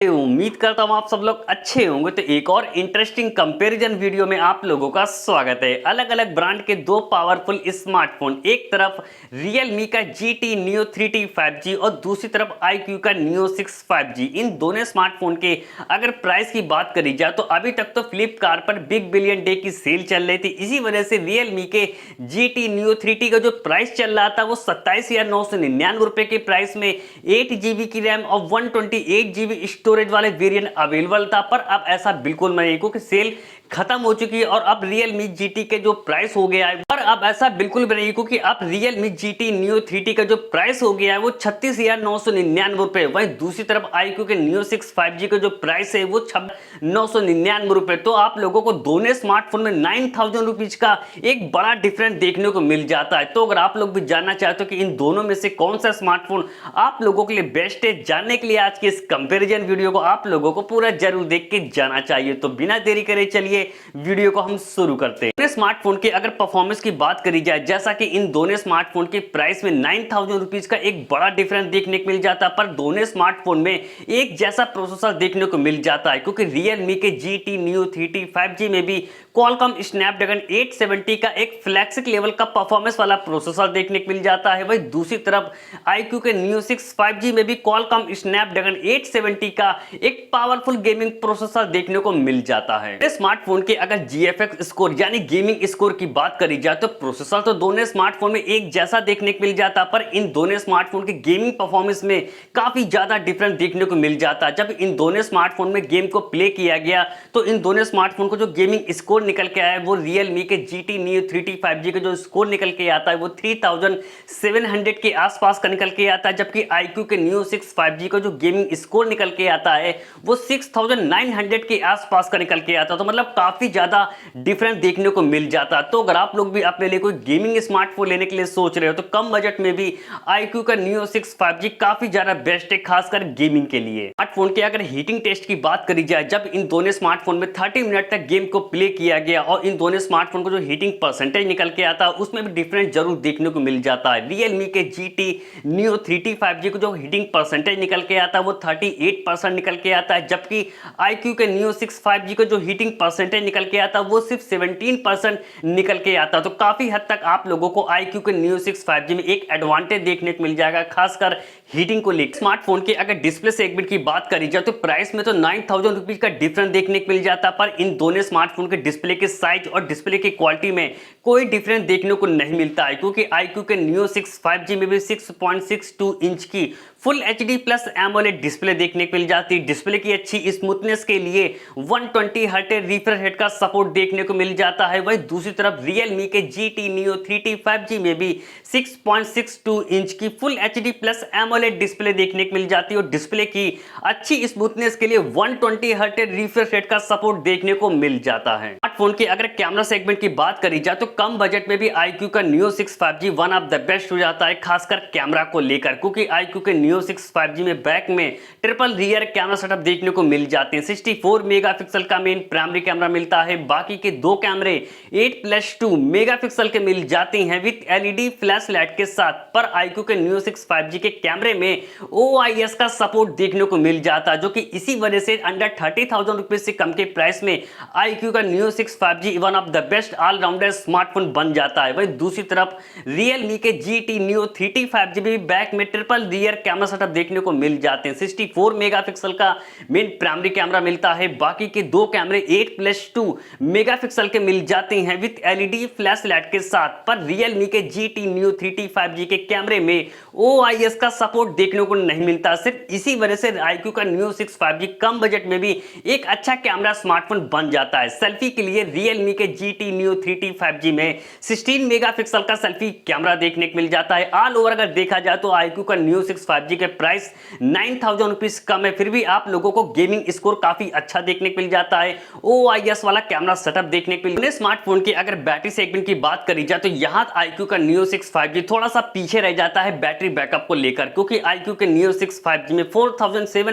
उम्मीद करता हूँ आप सब लोग अच्छे होंगे। तो एक और इंटरेस्टिंग कंपैरिजन वीडियो में आप लोगों का स्वागत है। अलग अलग ब्रांड के दो पावरफुल स्मार्टफोन, एक तरफ Realme का GT Neo 3T 5G और दूसरी तरफ iQOO का Neo 6 5G। इन दोनों स्मार्टफोन के अगर प्राइस की बात करी जाए तो अभी तक तो फ्लिपकार्ट पर बिग बिलियन डे की सेल चल रही थी। इसी वजह से Realme के GT Neo 3T का जो प्राइस चल रहा था वो 27,999 रुपए के प्राइस में 8 GB की रैम और 128 GB स्टोरेज वाले वेरिएंट अवेलेबल था। पर अब ऐसा बिल्कुल नहीं, क्योंकि सेल खत्म हो चुकी है और अब Realme GT के जो प्राइस हो गया है, पर अब ऐसा बिल्कुल भी नहीं, क्योंकि अब Realme GT Neo 3T का जो प्राइस हो गया है वो 36,999 रुपए। वहीं दूसरी तरफ iQOO के Neo 6 5G का जो प्राइस है वो 26,999 रुपए। तो आप लोगों को दोनों स्मार्टफोन में 9,000 रुपीज का एक बड़ा डिफरेंस देखने को मिल जाता है। तो अगर आप लोग भी जानना चाहते हो कि इन दोनों में से कौन सा स्मार्टफोन आप लोगों के लिए बेस्ट है, जानने के लिए आज के इस कंपैरिजन वीडियो को आप लोगों को पूरा जरूर देख के जाना चाहिए। तो बिना देरी करे चलिए वीडियो को हम शुरू करते हैं। स्मार्टफोन के अगर परफॉर्मेंस की बात करी जाए, जैसा कि इन दोनों स्मार्टफोन के प्राइस में 9,000 रुपीज का एक बड़ा डिफरेंस देखने को मिल जाता है, पर दोनों स्मार्टफोन में एक जैसा प्रोसेसर देखने को मिल जाता है, क्योंकि Realme के GT Neo 3T 5G में भी Qualcomm Snapdragon 870 का एक फ्लैगशिप लेवल का परफॉर्मेंस वाला प्रोसेसर देखने को मिल जाता है। वहीं दूसरी तरफ iQOO के Neo 6 5G में भी Qualcomm Snapdragon 870 का एक पावरफुल गेमिंग प्रोसेसर देखने को मिल जाता है। स्मार्टफोन के अगर GFX स्कोर यानी गेमिंग स्कोर की बात करी जाए तो प्रोसेसर तो दोनों स्मार्टफोन में एक जैसा देखने को मिल जाता, पर इन दोनों स्मार्टफोन के गेमिंग परफॉर्मेंस में काफी ज्यादा डिफरेंस देखने को मिल जाता। जब इन दोनों स्मार्टफोन में गेम को प्ले किया गया तो इन दोनों स्मार्टफोन को जो गेमिंग स्कोर निकल के आया है वो Realme के GT Neo 3T 5G का जो स्कोर निकल के आता है वो 3700 के आसपास का निकल के आता है, जबकि iQOO के Neo 6 5G का जो गेमिंग स्कोर निकल के आता है वो 6900 के आसपास का निकल के आता है। तो मतलब काफी ज्यादा डिफरेंस देखने को मिल जाता। तो अगर आप लोग भी अपने लिए कोई गेमिंग स्मार्टफोन लेने के लिए सोच रहे हो तो कम बजट में भी iQOO का Neo 6 5G काफी ज्यादा बेस्ट है, खासकर गेमिंग के लिए। स्मार्टफोन के अगर हीटिंग टेस्ट की बात करी जाए, जब इन दोनों स्मार्टफोन में 30 मिनट तक गेम को प्ले किया गया और इन दोनों स्मार्टफोन को जो हीटिंग परसेंटेज निकल के आता है उसमें भी डिफरेंस जरूर देखने को मिल जाता है। Realme के GT Neo 3T 5G को जो हीटिंग परसेंटेज निकल के आता है वो 38% निकल के आता है, जबकि iQOO के Neo 6 5G को जो हीटिंग परसेंटेज निकल के आता है वो सिर्फ 17% निकल के आता है। तो काफी हद तक आप लोगों को iQOO के Neo 6 5G में एक एडवांटेज देखने को मिल जाएगा, खासकर हीटिंग को लेकर। स्मार्टफोन के अगर डिस्प्ले सेगमेंट की बात करी जाए तो प्राइस में तो 9,000 रुपीज का डिफरेंस देखने को मिल जाता, पर इन दोनों स्मार्टफोन के डिस्प्ले के साइज और डिस्प्ले की क्वालिटी में कोई डिफरेंस देखने को नहीं मिलता है, क्योंकि iQOO के Neo 6 5G में भी 6.62 इंच की full HD plus AMOLED display देखने को मिल जाती है। डिस्प्ले की अच्छी स्मूथनेस के लिए 120 हर्ट्ज रिफ्रेश रेट का सपोर्ट देखने को मिल जाता है। वहीं दूसरी तरफ Realme के GT Neo 3T 5G में भी 6.62 इंच की full HD plus AMOLED display देखने को मिल जाती है और डिस्प्ले की अच्छी स्मूथनेस के लिए 120 हर्ट्ज रिफ्रेश रेट का सपोर्ट देखने को मिल जाता है। स्मार्टफोन के अगर कैमरा सेगमेंट की बात करी जाए तो कम बजट में भी iQOO का Neo 6 5G one of the best हो जाता है, खासकर कैमरा को लेकर, क्योंकि iQOO के Neo 6 5G में बैक में ट्रिपल रियर कैमरा सेटअप देखने को मिल जाते हैं। 64 मेगापिक्सल का मेन प्राइमरी कैमरा मिलता है, बाकी के दो कैमरे 8+2 मेगापिक्सल के मिल जाते हैं विद LED फ्लैश लाइट के साथ। पर iQOO के Neo 6 5G के कैमरे में OIS का सपोर्ट देखने को मिल जाता है, जो कि इसी वजह से अंडर 30,000 रुपीज से कम के प्राइस में iQOO का Neo 6 5G one of the best all rounder smartphone बन जाता है। वहीं दूसरी तरफ Realme के GT Neo 3T 5G भी बैक में ट्रिपल रियर कैमरा सेटअप देखने को मिल जाते हैं। 64 मेगापिक्सल का मेन प्राइमरी कैमरा मिलता है, बाकी के दो कैमरे 8+2 मेगापिक्सल के मिल जाते हैं विद LED फ्लैश लाइट के साथ। पर Realme के GT Neo 3T 5G के कैमरे में OIS का सपोर्ट देखने को नहीं मिलता। सिर्फ इसी वजह से iQOO का Neo 6 5G कम बजट में भी एक अच्छा कैमरा स्मार्टफोन बन जाता है। सेल्फी के लिए Realme के GT Neo 3T 5G में 16 मेगापिक्सल का सेल्फी कैमरा देखने को मिल जाता है। ऑल ओवर अगर देखा जाए तो iQOO का Neo 6 5G के प्राइस 9,000 रुपीज कम है, फिर भी आप लोगों को गेमिंग स्कोर काफी अच्छा देखने को मिल जाता है, OIS वाला कैमरा सेटअप देखने को मिल। स्मार्टफोन की अगर बैटरी सेगमेंट की बात करी जाए तो यहाँ iQOO का Neo 6 5G थोड़ा सा पीछे रह जाता है बैटरी बैकअप को लेकर, क्योंकि iQOO के Neo 6 5G में 4700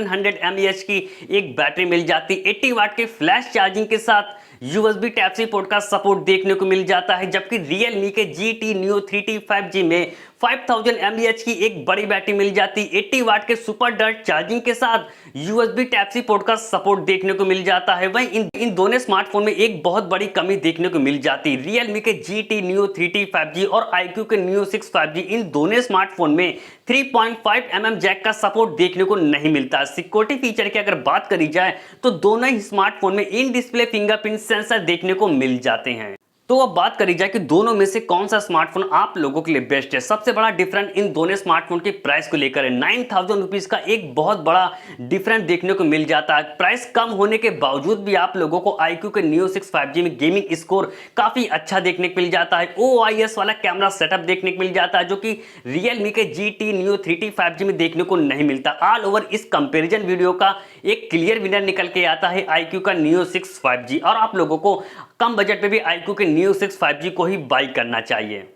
mAh की एक बैटरी मिल जाती, 80 वाट के फ्लैश चार्जिंग के साथ USB टाइप सी पोर्ट का सपोर्ट देखने को मिल जाता है, जबकि Realme के GT Neo 3T 5G में 5000 mAh की एक बड़ी बैटरी मिल जाती, 80 वाट के सुपर डर्ट चार्जिंग के साथ USB टाइप सी पोर्ट का सपोर्ट देखने को मिल जाता है। वहीं इन दोनों स्मार्टफोन में एक बहुत बड़ी कमी देखने को मिल जाती है। Realme के GT Neo 3T 5G और iQOO के Neo 6 5G इन दोनों स्मार्टफोन में 3.5 mm जैक का सपोर्ट देखने को नहीं मिलता। सिक्योरिटी फीचर की अगर बात करी जाए तो दोनों ही स्मार्टफोन में इन डिस्प्ले फिंगरप्रिंट सेंसर देखने को मिल जाते हैं। तो अब बात करी जाए कि दोनों में से कौन सा स्मार्टफोन आप लोगों के लिए बेस्ट है। सबसे बड़ा डिफरेंस इन दोनों स्मार्टफोन के प्राइस को लेकर है। 9000 रुपीज का एक बहुत बड़ा डिफरेंस देखने को मिल जाता है। प्राइस कम होने के बावजूद भी आप लोगों को iQOO के Neo 6 5G में गेमिंग स्कोर काफी अच्छा देखने को मिल जाता है। OIS वाला कैमरा सेटअप देखने को मिल जाता है जो कि Realme के GT Neo 3T 5G में देखने को नहीं मिलता। ऑल ओवर इस कंपेरिजन वीडियो का एक क्लियर विनर निकल के आता है iQOO का Neo 6 5G और आप लोगों को कम बजट पे भी iQOO के Neo 6 5G को ही बाई करना चाहिए।